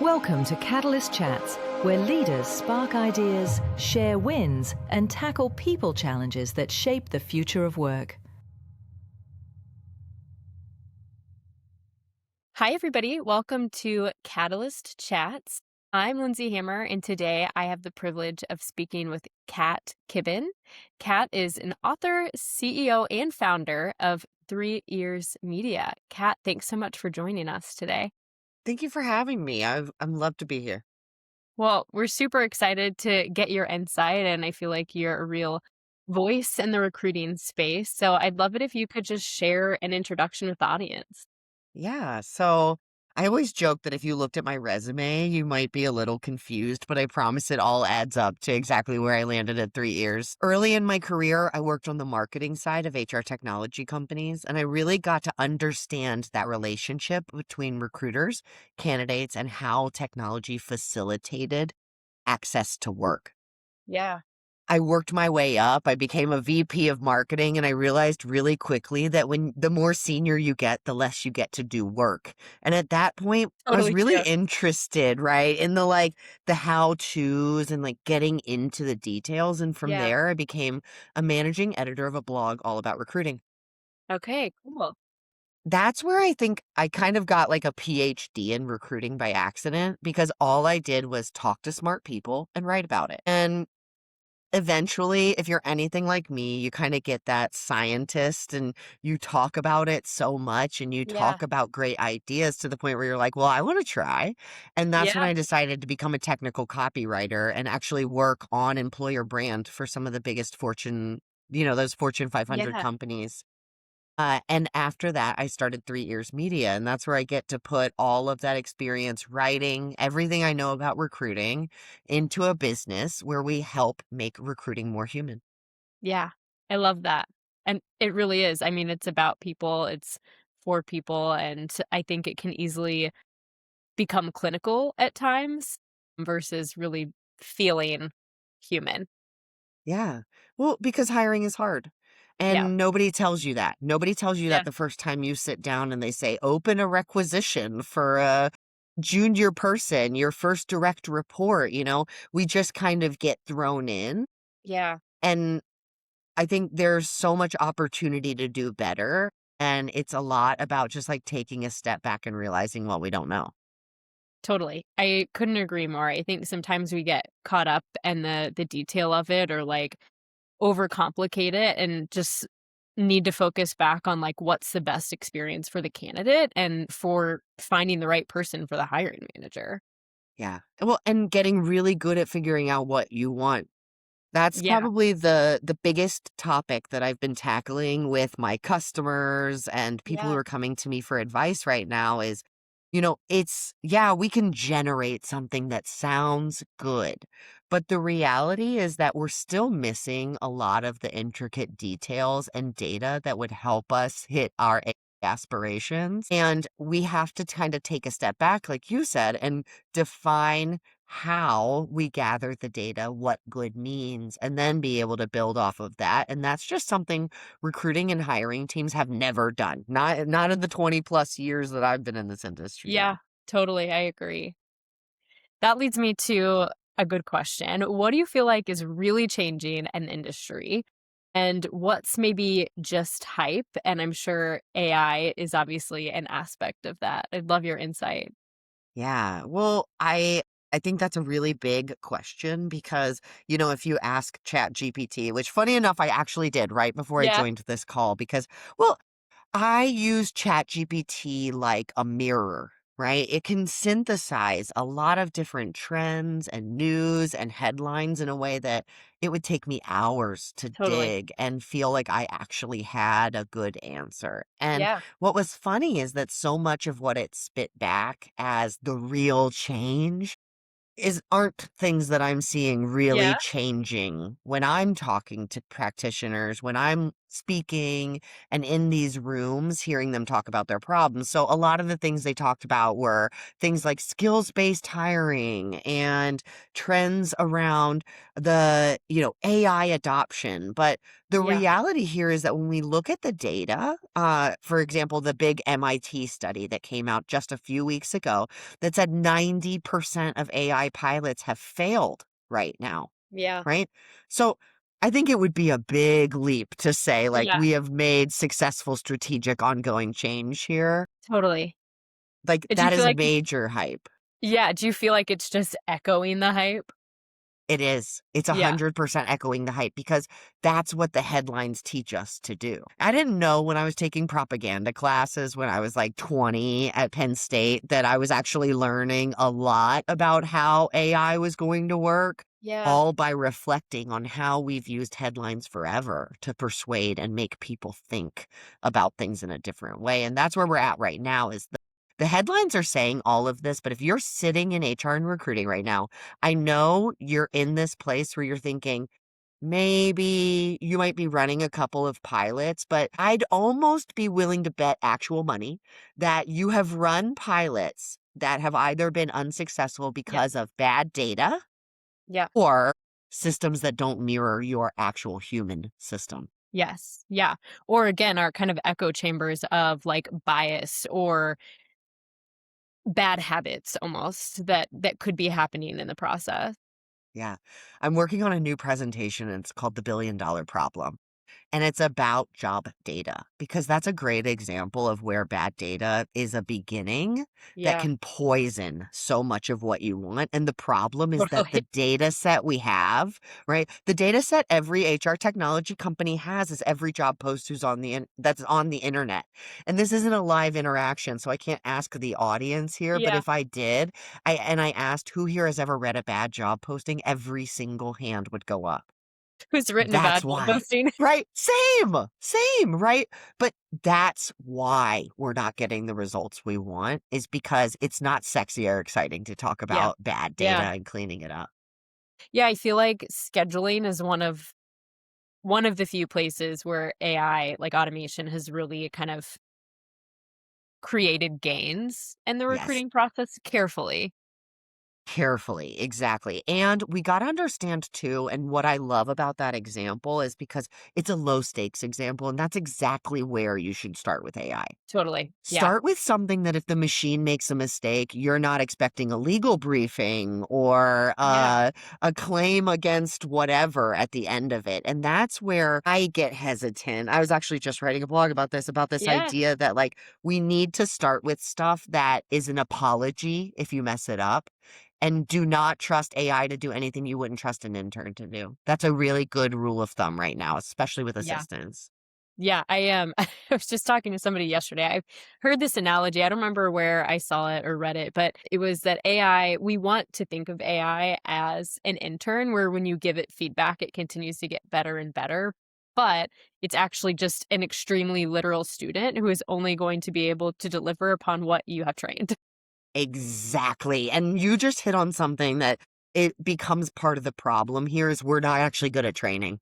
Welcome to Catalyst Chats, where leaders spark ideas, share wins, and tackle people challenges that shape the future of work. Hi, everybody. Welcome to Catalyst Chats. I'm Lindsey Hammer, and today I have the privilege of speaking with Kat Kibben. Kat is an author, CEO, and founder of 3 Years Media. Kat, thanks so much for joining us today. Thank you for having me. I'm love to be here. Well, we're super excited to get your insight, and I feel like you're a real voice in the recruiting space. So I'd love it if you could just share an introduction with the audience. Yeah, so I always joke that if you looked at my resume, you might be a little confused, but I promise it all adds up to exactly where I landed at 3 years. Early in my career, I worked on the marketing side of HR technology companies, and I really got to understand that relationship between recruiters, candidates, and how technology facilitated access to work. Yeah. I worked my way up. I became a VP of marketing, and I realized really quickly that when the more senior you get, the less you get to do work. And at that point, I was Totally really true. interested, right, in the how-tos and getting into the details. And from Yeah. there, I became a managing editor of a blog all about recruiting. Okay, cool. That's where I think I kind of got like a PhD in recruiting by accident because all I did was talk to smart people and write about it. And eventually, if you're anything like me, you kind of get that scientist and you talk about it so much and you Yeah. talk about great ideas to the point where you're like, well, I want to try. And that's when Yeah. I decided to become a technical copywriter and actually work on employer brand for some of the biggest those Fortune 500 Yeah. companies. And after that, I started 3 Years Media, and that's where I get to put all of that experience writing, everything I know about recruiting into a business where we help make recruiting more human. Yeah. I love that. And it really is. I mean, it's about people, it's for people, and I think it can easily become clinical at times versus really feeling human. Yeah. Well, because hiring is hard. Yeah. And nobody tells you that. Nobody tells you Yeah. that the first time you sit down and they say, open a requisition for a junior person, your first direct report. We just kind of get thrown in. Yeah. And I think there's so much opportunity to do better, and it's a lot about just, taking a step back and realizing what we don't know. Totally. I couldn't agree more. I think sometimes we get caught up in the detail of it or like overcomplicate it and just need to focus back on like what's the best experience for the candidate and for finding the right person for the hiring manager. Yeah. Well, and getting really good at figuring out what you want. That's Yeah. probably the biggest topic that I've been tackling with my customers and people who Yeah. are coming to me for advice right now is, yeah, we can generate something that sounds good, but the reality is that we're still missing a lot of the intricate details and data that would help us hit our aspirations. And we have to kind of take a step back, like you said, and define how we gather the data, what good means, and then be able to build off of that. And that's just something recruiting and hiring teams have never done. Not in the 20 plus years that I've been in this industry Yeah. now. Totally. I agree. That leads me to a good question. What do you feel like is really changing an industry? And what's maybe just hype? And I'm sure AI is obviously an aspect of that. I'd love your insight. Yeah. Well, I think that's a really big question because, if you ask Chat GPT, which funny enough, I actually did right before I Yeah, joined this call because, well, I use ChatGPT like a mirror, right? It can synthesize a lot of different trends and news and headlines in a way that it would take me hours to totally. dig and feel like I actually had a good answer. And Yeah. what was funny is that so much of what it spit back as the real change aren't things that I'm seeing really Yeah. changing when I'm talking to practitioners, when I'm speaking and in these rooms, hearing them talk about their problems. So a lot of the things they talked about were things like skills-based hiring and trends around AI adoption. But the Yeah. reality here is that when we look at the data, for example, the big MIT study that came out just a few weeks ago that said 90% of AI pilots have failed right now, Yeah. right? So I think it would be a big leap to say, like, Yeah. we have made successful strategic ongoing change here. Totally. Like, Do you that feel is like major hype. yeah, do you feel like it's just echoing the hype? It is. It's Yeah. 100% echoing the hype because that's what the headlines teach us to do. I didn't know when I was taking propaganda classes when I was like 20 at Penn State that I was actually learning a lot about how AI was going to work, Yeah. all by reflecting on how we've used headlines forever to persuade and make people think about things in a different way. And that's where we're at right now is the headlines are saying all of this, but if you're sitting in HR and recruiting right now, I know you're in this place where you're thinking, maybe you might be running a couple of pilots, but I'd almost be willing to bet actual money that you have run pilots that have either been unsuccessful Yeah. because of bad data Yeah. or systems that don't mirror your actual human system. Yes. Yeah. Or again, our kind of echo chambers of like bias or bad habits almost that could be happening in the process. Yeah. I'm working on a new presentation and it's called The $1 billion Problem. And it's about job data because that's a great example of where bad data is a beginning that Yeah. can poison so much of what you want. And the problem is that the Totally. data set we have, right? The data set every HR technology company has is every job post that's on the internet. And this isn't a live interaction, so I can't ask the audience here, but Yeah. if I did, I asked who here has ever read a bad job posting, every single hand would go up. Who's written a That's bad job why. posting? Right? Same, right? But that's why we're not getting the results we want is because it's not sexy or exciting to talk Yeah. about bad data Yeah. and cleaning it up. Yeah, I feel like scheduling is one of the few places where AI, like automation, has really kind of created gains in the Yes. recruiting process carefully. Carefully, exactly. And we got to understand too, and what I love about that example is because it's a low stakes example, and that's exactly where you should start with AI. Totally. Yeah. Start with something that if the machine makes a mistake, you're not expecting a legal briefing or Yeah. a claim against whatever at the end of it. And that's where I get hesitant. I was actually just writing a blog about this Yeah. idea that like we need to start with stuff that is an apology if you mess it up. And do not trust AI to do anything you wouldn't trust an intern to do. That's a really good rule of thumb right now, especially with Yeah. assistants. Yeah, I am. I was just talking to somebody yesterday. I heard this analogy. I don't remember where I saw it or read it, but it was that AI, we want to think of AI as an intern where when you give it feedback, it continues to get better and better. But it's actually just an extremely literal student who is only going to be able to deliver upon what you have trained. Exactly. And you just hit on something that it becomes part of the problem here is we're not actually good at training.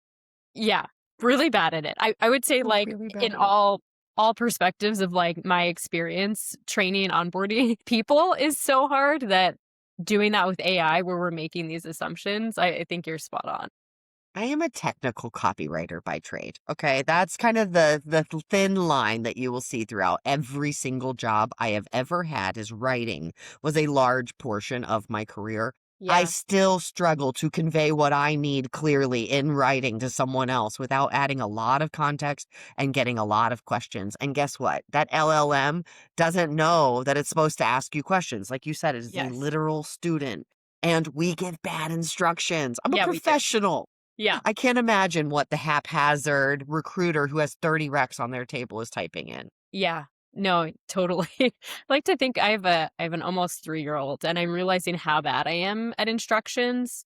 Yeah, really bad at it. I would say, We're like, really bad in at it. all perspectives of, like, my experience training, onboarding people is so hard that doing that with AI where we're making these assumptions, I think you're spot on. I am a technical copywriter by trade. Okay. That's kind of the thin line that you will see throughout every single job I have ever had is writing was a large portion of my career. I Yeah. still struggle to convey what I need clearly in writing to someone else without adding a lot of context and getting a lot of questions. And guess what? That LLM doesn't know that it's supposed to ask you questions. Like you said, it is a Yes. literal student. And we give bad instructions. I'm a Yeah, we do. professional. Yeah. I can't imagine what the haphazard recruiter who has 30 recs on their table is typing in. Yeah. No, totally. I like to think I have an almost 3-year-old, and I'm realizing how bad I am at instructions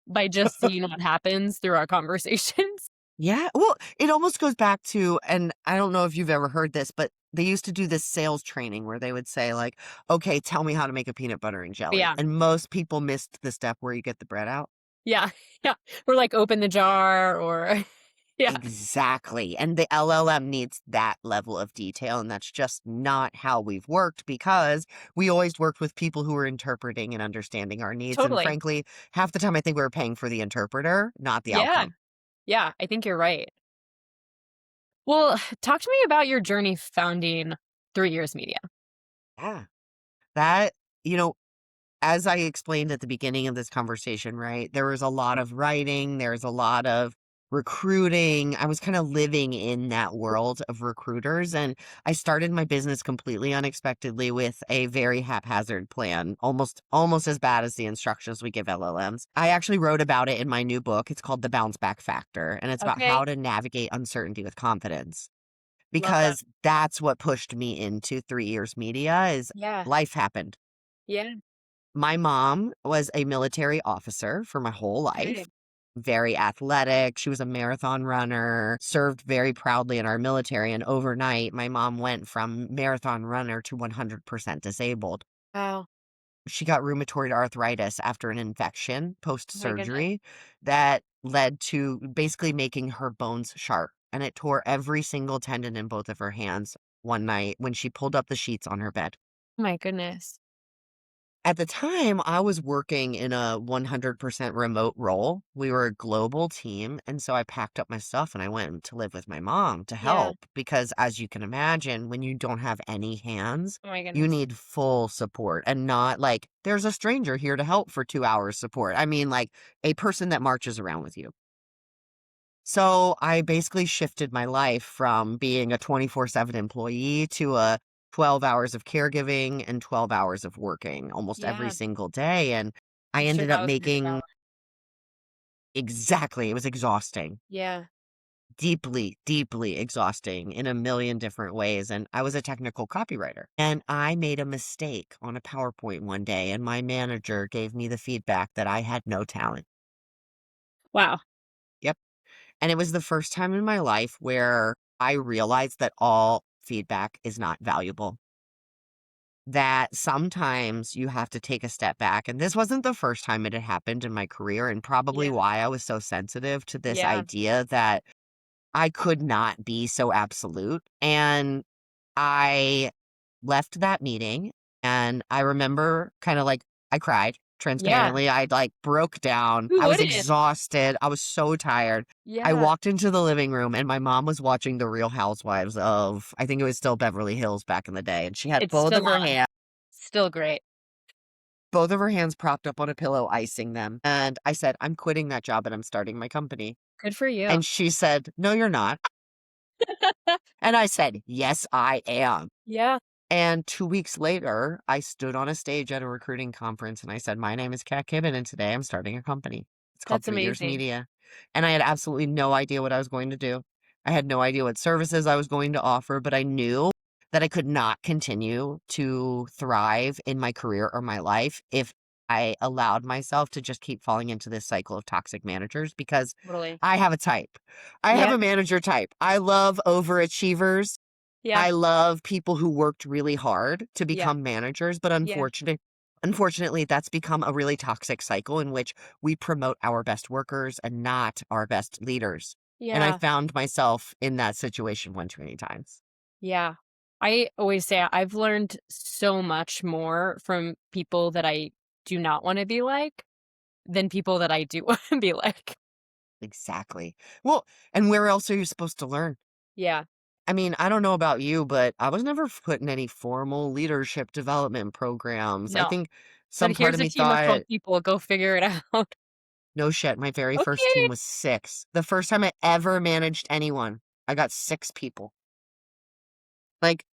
by just seeing what happens through our conversations. Yeah. Well, it almost goes back to, and I don't know if you've ever heard this, but they used to do this sales training where they would say, like, okay, tell me how to make a peanut butter and jelly. Yeah. And most people missed the step where you get the bread out. Yeah. Yeah. Or, like, open the jar or Yeah, Exactly. And the LLM needs that level of detail. And that's just not how we've worked because we always worked with people who were interpreting and understanding our needs. And totally. frankly, half the time I think we were paying for the interpreter, not the Yeah, outcome. yeah, I think you're right. Well, talk to me about your journey founding 3 Years Media. Yeah. That, you know, as I explained at the beginning of this conversation, right, there was a lot of writing, there's a lot of recruiting. I was kind of living in that world of recruiters. And I started my business completely unexpectedly with a very haphazard plan, almost as bad as the instructions we give LLMs. I actually wrote about it in my new book. It's called The Bounce Back Factor, and it's about how Okay, to navigate uncertainty with confidence. love that. Because that's what pushed me into 3 Years Media is Yeah, life happened. yeah, My mom was a military officer for my whole life, okay. very athletic. She was a marathon runner, served very proudly in our military. And overnight, my mom went from marathon runner to 100% disabled. Wow, She got rheumatoid arthritis after an infection post oh my goodness. surgery that led to basically making her bones sharp. And it tore every single tendon in both of her hands one night when she pulled up the sheets on her bed. Oh my goodness. At the time, I was working in a 100% remote role. We were a global team, and so I packed up my stuff and I went to live with my mom to Yeah, help because, as you can imagine, when you don't have any hands, oh my you goodness. need full support and not like there's a stranger here to help for 2 hours support. I mean, like a person that marches around with you. So I basically shifted my life from being a 24/7 employee to a 12 hours of caregiving and 12 hours of working almost every Yeah, single day. And I I'm sure ended that up was very making challenging. exactly, it was exhausting, Yeah, deeply, deeply exhausting in a million different ways. And I was a technical copywriter and I made a mistake on a PowerPoint one day, and my manager gave me the feedback that I had no talent. wow. Yep. And it was the first time in my life where I realized that all feedback is not valuable. That sometimes you have to take a step back. And this wasn't the first time it had happened in my career, and probably Yeah, why I was so sensitive to this yeah, idea that I could not be so absolute. And I left that meeting, and I remember kind of like I cried yeah. transparently. I like broke down. Who I was wouldn't? exhausted. I was so tired. I Yeah, walked into the living room and my mom was watching The Real Housewives of, I think it was still Beverly Hills back in the day. And she had it's still on. Still great. both of her hands propped up on a pillow, icing them. And I said, I'm quitting that job and I'm starting my company. Good for you. And she said, no, you're not. And I said, yes, I am. Yeah, And 2 weeks later, I stood on a stage at a recruiting conference and I said, my name is Kat Kibben, and today I'm starting a company. It's called that's 3 Years amazing. Media. And I had absolutely no idea what I was going to do. I had no idea what services I was going to offer, but I knew that I could not continue to thrive in my career or my life if I allowed myself to just keep falling into this cycle of toxic managers because Totally. I have a type. I have Yeah, a manager type. I love overachievers. yeah, I love people who worked really hard to yeah, become managers, but yeah, unfortunately, that's become a really toxic cycle in which we promote our best workers and not our best leaders. And I yeah, found myself in that situation one too many times. yeah. I always say I've learned so much more from people that I do not wanna be like than people that I do wanna be like. Exactly. Well, and where else are you supposed to learn? Yeah. I mean, I don't know about you, but I was never put in any formal leadership development programs. I No. think Said, some part "Here's of a me team of 12 thought, people, go figure it out." no shit, my very first Okay. team was 6. The first time I ever managed anyone, I got 6 people. Like,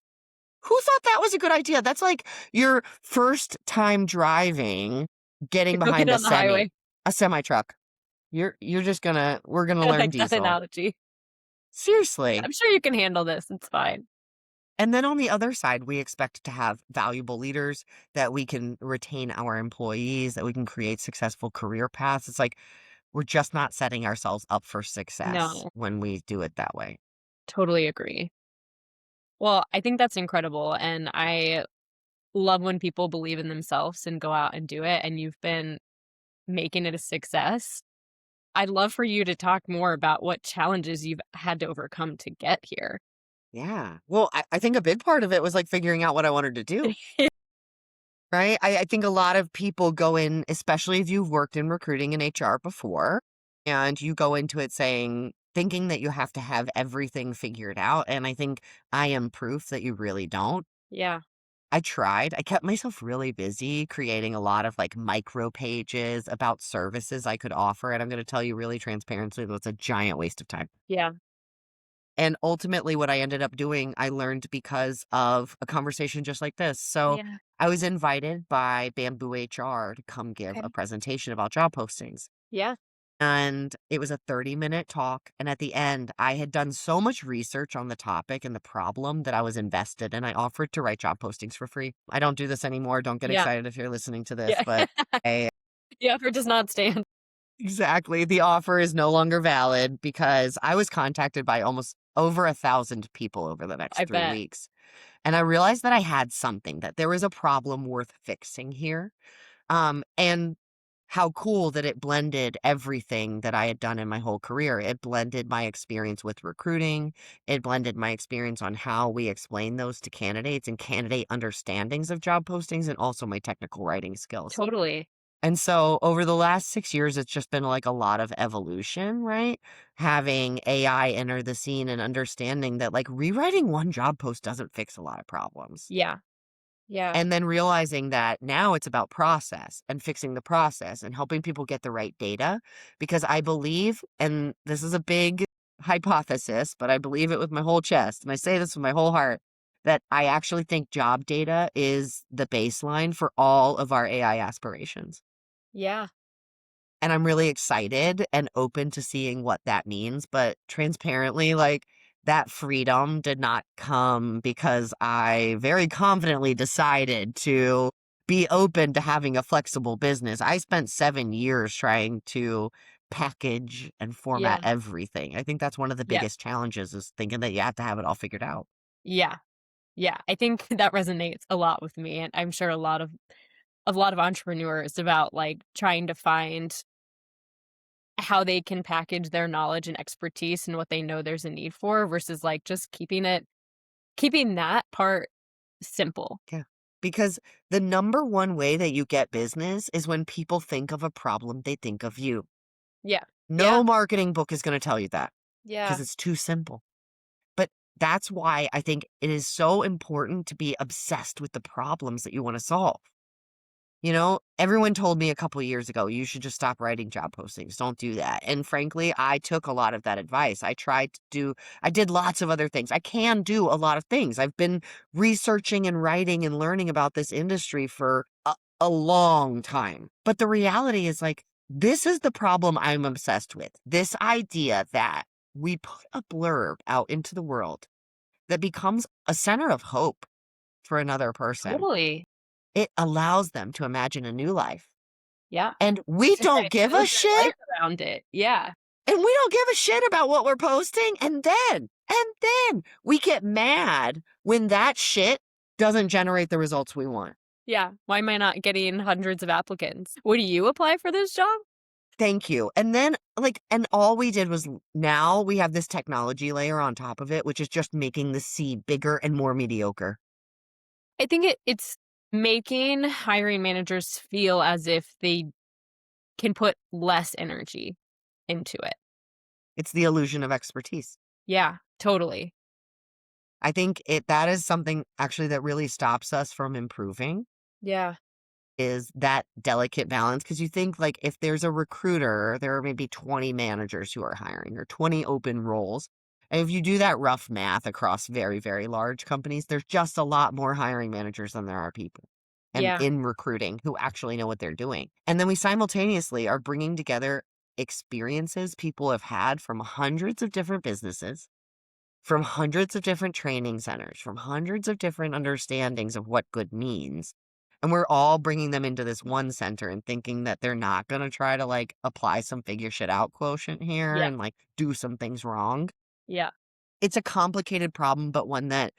who thought that was a good idea? That's like your first time driving, getting Go get behind on the highway. a semi truck. You're just gonna we're gonna I learn like that diesel. analogy. Seriously. I'm sure you can handle this, it's fine. And then on the other side, we expect to have valuable leaders, that we can retain our employees, that we can create successful career paths. It's like we're just not setting ourselves up for success No, when we do it that way. totally agree. Well, I think that's incredible, and I love when people believe in themselves and go out and do it, and you've been making it a success. I'd love for you to talk more about what challenges you've had to overcome to get here. Yeah. Well, I think a big part of it was like figuring out what I wanted to do. Right? I think a lot of people go in, especially if you've worked in recruiting and HR before, and you go into it thinking that you have to have everything figured out. And I think I am proof that you really don't. Yeah. I tried. I kept myself really busy creating a lot of like micro pages about services I could offer. And I'm going to tell you really transparently, that's a giant waste of time. Yeah. And ultimately, what I ended up doing, I learned because of a conversation just like this. So Yeah. I was invited by Bamboo HR to come give a Okay. presentation about job postings. Yeah. And it was a 30-minute talk. And at the end, I had done so much research on the topic and the problem that I was invested in. I offered to write job postings for free. I don't do this anymore. Don't get Yeah. excited if you're listening to this, Yeah. but I The effort does not stand. exactly. The offer is no longer valid because I was contacted by almost over 1,000 people over the next I 3 bet. weeks. And I realized that I had something, that there was a problem worth fixing here. And how cool that it blended everything that I had done in my whole career. It blended my experience with recruiting. It blended my experience on how we explain those to candidates and candidate understandings of job postings, and also my technical writing skills. Totally. And so over the last 6 years, it's just been like a lot of evolution, right? Having AI enter the scene and understanding that like rewriting one job post doesn't fix a lot of problems. Yeah. Yeah. And then realizing that now it's about process and fixing the process and helping people get the right data. Because I believe, and this is a big hypothesis, but I believe it with my whole chest, and I say this with my whole heart, that I actually think job data is the baseline for all of our AI aspirations. Yeah. And I'm really excited and open to seeing what that means. But transparently, like that freedom did not come because I very confidently decided to be open to having a flexible business. I spent 7 years trying to package and format Yeah. everything. I think that's one of the Yeah. biggest challenges, is thinking that you have to have it all figured out. Yeah. Yeah. I think that resonates a lot with me, and I'm sure a lot of entrepreneurs about like trying to find how they can package their knowledge and expertise and what they know there's a need for versus like just keeping that part simple. Yeah. Because the number one way that you get business is when people think of a problem, they think of you. Yeah. Yeah. No marketing book is going to tell you that, because Yeah. it's too simple. But that's why I think it is so important to be obsessed with the problems that you want to solve. You know, everyone told me a couple years ago, you should just stop writing job postings. Don't do that. And frankly, I took a lot of that advice. I did lots of other things. I can do a lot of things. I've been researching and writing and learning about this industry for a long time. But the reality is, like, this is the problem I'm obsessed with. This idea that we put a blurb out into the world that becomes a center of hope for another person. Totally. It allows them to imagine a new life. Yeah. And we don't give a Build your life shit. around it. Yeah. And we don't give a shit about what we're posting. And then we get mad when that shit doesn't generate the results we want. Yeah. Why am I not getting hundreds of applicants? Would you apply for this job? Thank you. And then, like, and all we did was, now we have this technology layer on top of it, which is just making the seed bigger and more mediocre. I think it's making hiring managers feel as if they can put less energy into it. It's the illusion of expertise. Yeah, totally. I think that is something actually that really stops us from improving, Yeah. is that delicate balance. Because you think, like, if there's a recruiter, there are maybe 20 managers who are hiring, or 20 open roles. And if you do that rough math across very, very large companies, there's just a lot more hiring managers than there are people and Yeah. in recruiting who actually know what they're doing. And then we simultaneously are bringing together experiences people have had from hundreds of different businesses, from hundreds of different training centers, from hundreds of different understandings of what good means. And we're all bringing them into this one center and thinking that they're not going to try to like apply some figure shit out quotient here Yeah. and like do some things wrong. Yeah. It's a complicated problem, but one that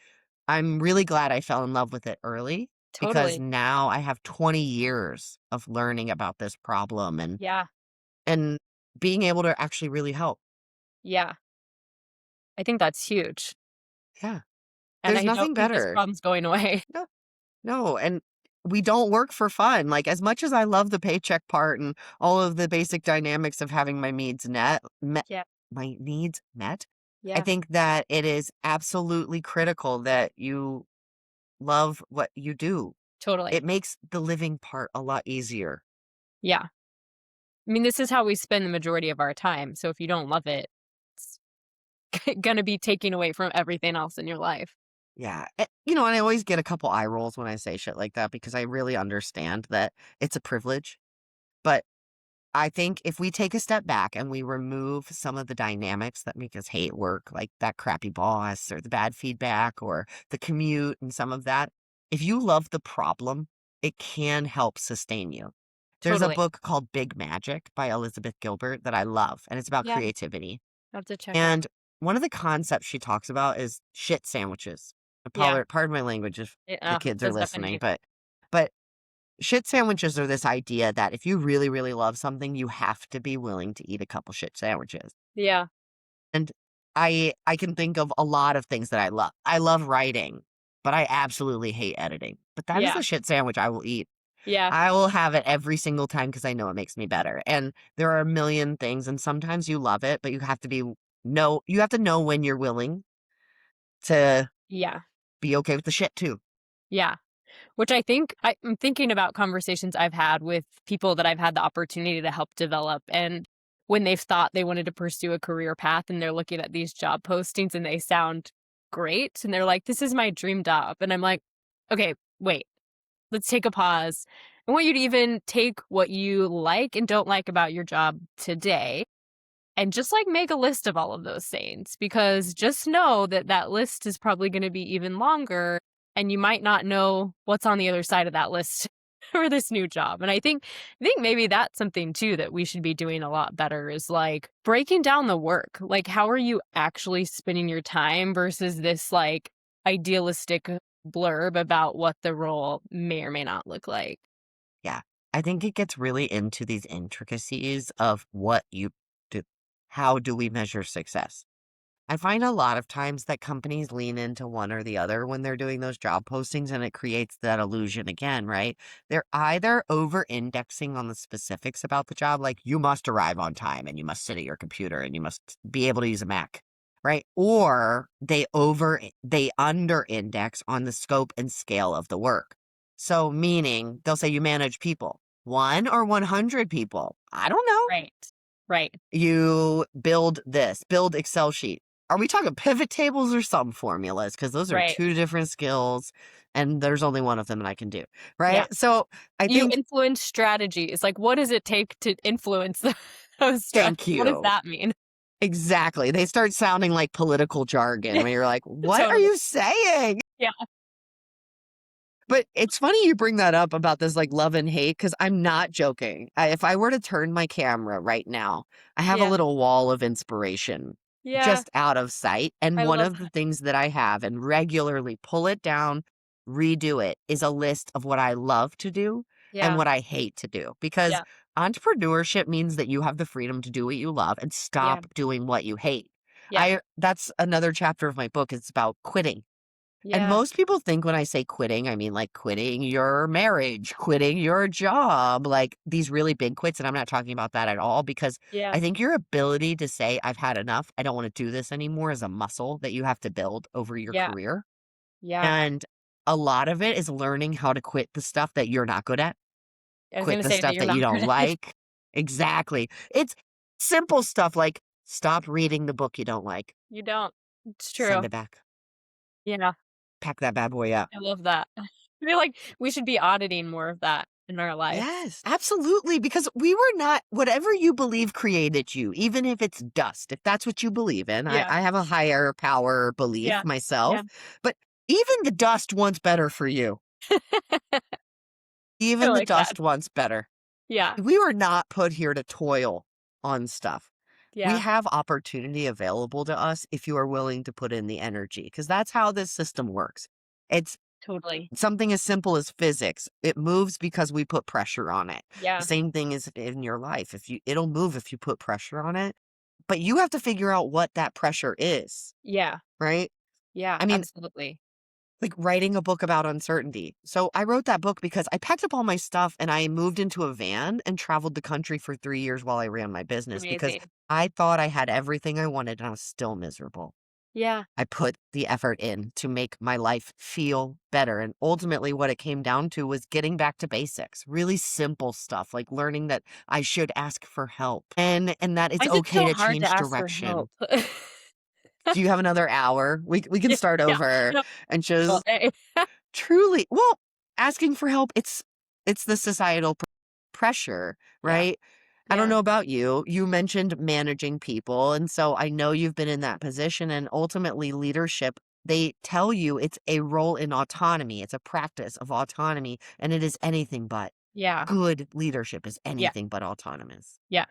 I'm really glad I fell in love with it early, because Totally. now I have 20 years of learning about this problem, Yeah. and being able to actually really help. Yeah. I think that's huge, Yeah. and There's I don't nothing think this better. problem's going away. No, no, and we don't work for fun. Like, as much as I love the paycheck part and all of the basic dynamics of having Yeah, my needs met, I yeah, think that it is absolutely critical that you love what you do. totally. It makes the living part a lot easier. Yeah. I mean, this is how we spend the majority of our time, so if you don't love it, it's gonna be taking away from everything else in your life. Yeah. And I always get a couple eye rolls when I say shit like that because I really understand that it's a privilege. But I think if we take a step back and we remove some of the dynamics that make us hate work, like that crappy boss or the bad feedback or the commute and some of that, if you love the problem, it can help sustain you. There's a Totally. book called Big Magic by Elizabeth Gilbert that I love, and it's about Yeah, creativity. I'll have to check it out. And one of the concepts she talks about is shit sandwiches. Yeah, Pardon my language if the kids are does listening, definitely but shit sandwiches are this idea that if you really, really love something, you have to be willing to eat a couple shit sandwiches. Yeah, And I can think of a lot of things that I love. I love writing, but I absolutely hate editing. But that is yeah, a shit sandwich I will eat. yeah, I will have it every single time because I know it makes me better. And there are a million things, and sometimes you love it, but you have to know when you're willing to yeah, be okay with the shit too. yeah. Which I'm thinking about conversations I've had with people that I've had the opportunity to help develop, and when they've thought they wanted to pursue a career path and they're looking at these job postings and they sound great and they're like, "This is my dream job." And I'm like, "Okay, wait. Let's take a pause. I want you to even take what you like and don't like about your job today and just like make a list of all of those things, because just know that that list is probably going to be even longer and you might not know what's on the other side of that list for this new job." And I think maybe that's something too that we should be doing a lot better, is like breaking down the work. Like, how are you actually spending your time versus this like idealistic blurb about what the role may or may not look like. Yeah. I think it gets really into these intricacies of what you do. How do we measure success? I find a lot of times that companies lean into one or the other when they're doing those job postings, and it creates that illusion again, right? They're either over indexing on the specifics about the job, like you must arrive on time and you must sit at your computer and you must be able to use a Mac, right? Or they under index on the scope and scale of the work. So meaning they'll say you manage people, 1 or 100 people. I don't know. Right. Right. You build Excel sheet. Are we talking pivot tables or some formulas? Because those are Right. 2 different skills, and there's only one of them that I can do, Yeah. right? So, I You think influence strategies. Like, what does it take to influence those thank strategies? What does you. that mean? Exactly. They start sounding like political jargon Yeah, where you're like, "What are totally. you saying?" Yeah. But it's funny you bring that up about this, like, love and hate, because 'cause I'm not joking. If I were to turn my camera right now, I have a Yeah. little wall of inspiration Yeah. just out of sight, and I one love of the that. things that I have and regularly pull it down, redo it, is a list of what I love to do and Yeah. what I hate to do, because Yeah. entrepreneurship means that you have the freedom to do what you love and Yeah. stop doing what you hate. Yeah. I That's another chapter of my book, it's about quitting. And Yeah. most people think when I say quitting, I mean like quitting your marriage, quitting your job, like these really big quits. And I'm not talking about that at all, because Yeah. I think your ability to say, I've had enough, I don't want to do this anymore, is a muscle that you have to build over your Yeah. career. Yeah. And a lot of it is learning how to quit the stuff that you're not good at, I was quit gonna the say that stuff you're that you not good don't at it. like. Exactly. It's simple stuff like stop reading the book you don't like, You don't. It's send true. it back, Yeah. pack that bad boy up. I love that. I feel like we should be auditing more of that in our lives. Yes, absolutely. Because we were not, whatever you believe created you, even if it's dust, if that's what you believe in. Yeah. I have a higher power belief Yeah. Yeah. myself, but even the dust wants better for you. I Even the like that. dust wants better. Yeah. We were not put here to toil on stuff. We Yeah. have opportunity available to us if you are willing to put in the energy, because that's how this system works. It's Totally. Something as simple as physics, it moves because we put pressure on it. The Yeah. same thing is in your life. It'll move if you put pressure on it, but you have to figure out what that pressure is, Yeah. right? Yeah, I mean, absolutely. like writing a book about uncertainty. So I wrote that book because I packed up all my stuff and I moved into a van and traveled the country for 3 years while I ran my business because Amazing. I thought I had everything I wanted and I was still miserable. Yeah. I put the effort in to make my life feel better. And ultimately, what it came down to was getting back to basics, really simple stuff like learning that I should ask for help and that Why it's is it okay so to hard to change ask for direction. help? Do you have another hour? We can Yeah, start yeah. over No, and all just day. truly, well, asking for help, it's the societal pressure, Yeah, right? I don't yeah, know about you. You mentioned managing people, and so I know you've been in that position and ultimately leadership, they tell you it's a role in autonomy. It's a practice of autonomy, and it is anything but. yeah, Good leadership is yeah, anything but autonomous. yeah.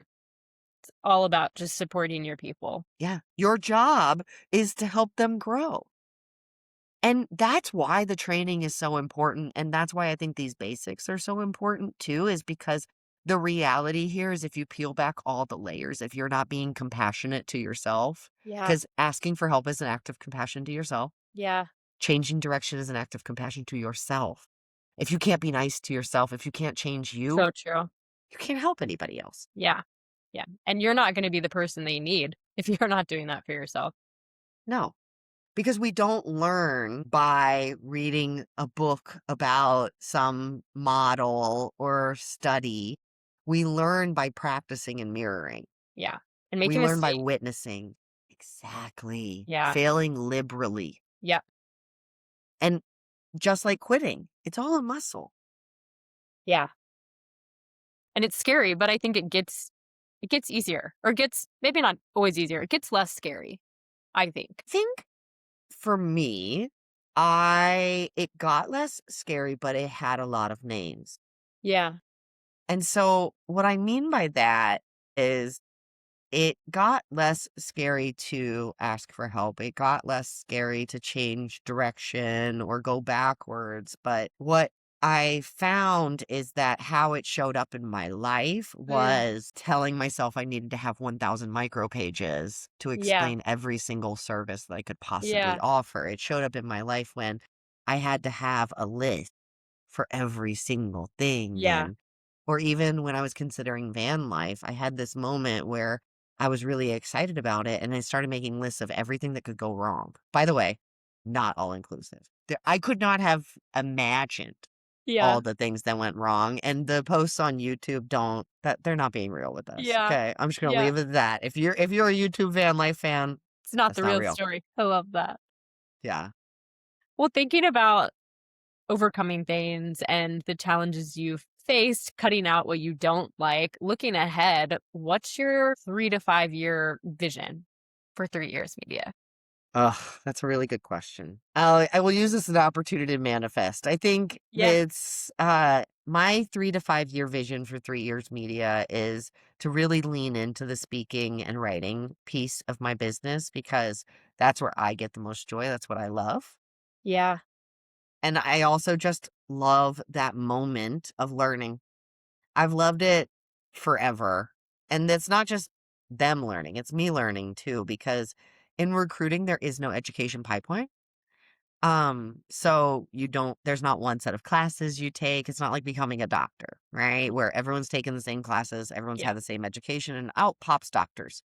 All about just supporting your people. Yeah. Your job is to help them grow. And that's why the training is so important, and that's why I think these basics are so important too, is because the reality here is if you peel back all the layers, if you're not being compassionate to yourself, Yeah, because asking for help is an act of compassion to yourself, yeah. changing direction is an act of compassion to yourself. If you can't be nice to yourself, if you can't change you, So true. you can't help anybody else. Yeah, yeah. And you're not gonna be the person they need if you're not doing that for yourself. No. Because we don't learn by reading a book about some model or study. We learn by practicing and mirroring. Yeah, and We making learn by mistakes. witnessing. Exactly. Yeah, Failing liberally. yeah, And just like quitting, it's all a muscle. yeah. And it's scary, but I think it gets easier or gets maybe not always easier. It gets less scary, I think. I think for me, it got less scary, but it had a lot of names. Yeah, And so what I mean by that is it got less scary to ask for help. It got less scary to change direction or go backwards. But what I found is that how it showed up in my life mm, was telling myself I needed to have 1,000 micro pages to yeah, explain every single service that I could possibly yeah, offer. It showed up in my life when I had to have a list for every single thing. yeah, And or even when I was considering van life, I had this moment where I was really excited about it and I started making lists of everything that could go wrong. By the way, not all inclusive. I could not have imagined yeah, all the things that went wrong. And the posts on YouTube don't that they're not being real with us. yeah, Okay. I'm just gonna yeah. leave it at that. If you're a YouTube van life fan, It's not that's the not real real. story. I love that. Yeah. Well, thinking about overcoming things and the challenges you've faced, cutting out what you don't like, looking ahead, what's your 3 to 5 year vision for 3 years media? Ugh, that's a really good question. I will use this as an opportunity to manifest. I think Yeah. that's my 3 to 5 year vision for 3 years media is to really lean into the speaking and writing piece of my business because that's where I get the most joy. That's what I love. Yeah. And I also just love that moment of learning. I've loved it forever. And it's not just them learning, it's me learning too, because in recruiting, there is no education pipeline. So there's not one set of classes you take. It's not like becoming a doctor, right? Where everyone's taken the same classes, everyone's Yeah. had the same education, and out pops doctors.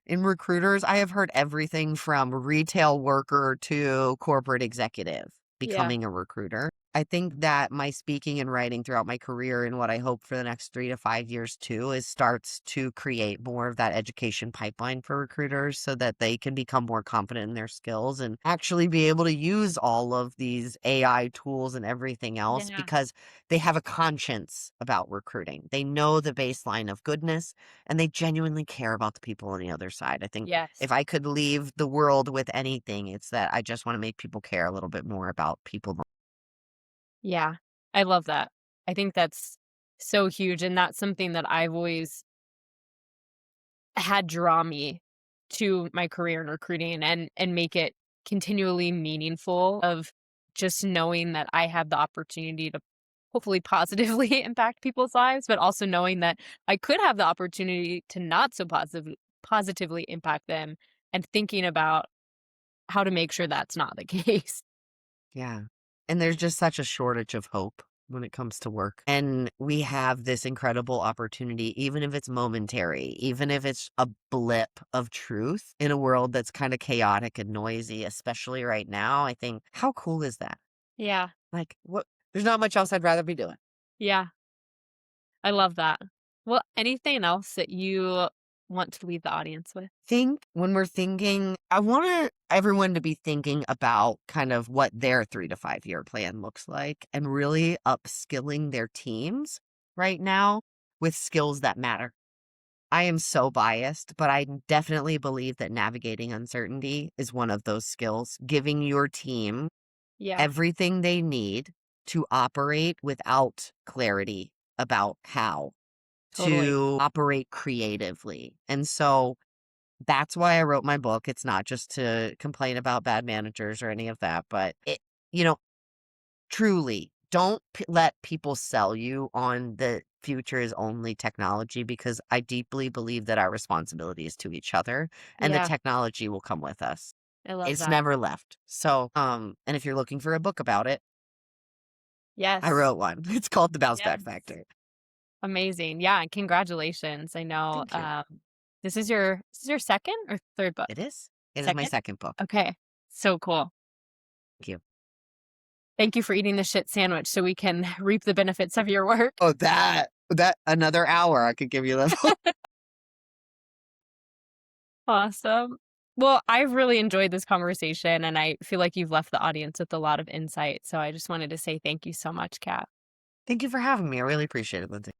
In recruiters, I have heard everything from retail worker to corporate executive Yeah. becoming a recruiter. I think that my speaking and writing throughout my career and what I hope for the next 3 to 5 years too is starts to create more of that education pipeline for recruiters so that they can become more confident in their skills and actually be able to use all of these AI tools and everything else Yeah. because they have a conscience about recruiting. They know the baseline of goodness and they genuinely care about the people on the other side. I think Yes. if I could leave the world with anything, it's that I just want to make people care a little bit more about people. Yeah. I love that. I think that's so huge. And that's something that I've always had draw me to my career in recruiting and make it continually meaningful of just knowing that I have the opportunity to hopefully positively impact people's lives, but also knowing that I could have the opportunity to not so positively impact them, and thinking about how to make sure that's not the case. Yeah. And there's just such a shortage of hope when it comes to work. And we have this incredible opportunity, even if it's momentary, even if it's a blip of truth in a world that's kind of chaotic and noisy, especially right now. I think, how cool is that? Yeah. Like, what? There's not much else I'd rather be doing. Yeah. I love that. Well, anything else that you want to leave the audience with? Think when we're thinking, I want everyone to be thinking about kind of what their 3 to 5 year plan looks like and really upskilling their teams right now with skills that matter. I am so biased, but I definitely believe that navigating uncertainty is one of those skills, giving your team Yeah. everything they need to operate without clarity about how Totally. to operate creatively. And so that's why I wrote my book. It's not just to complain about bad managers or any of that, but you know, truly don't let people sell you on the future is only technology, because I deeply believe that our responsibility is to each other, and the Yeah. technology will come with us. I love It's that. never left. So, and if you're looking for a book about it, Yes. I wrote one. It's called The Bounce Back Yes. Factor. Amazing. Yeah, and congratulations. I know Thank you. this is your second or third book? It is. It is my Second? second book. Okay. So cool. Thank you. Thank you for eating the shit sandwich so we can reap the benefits of your work. Oh, that another hour I could give you that. Awesome. Well, I've really enjoyed this conversation, and I feel like you've left the audience with a lot of insight. So I just wanted to say thank you so much, Kat. Thank you for having me. I really appreciate it, Lindsay.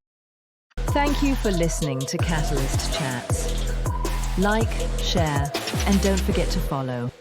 Thank you for listening to Catalyst Chats. Like, share, and don't forget to follow.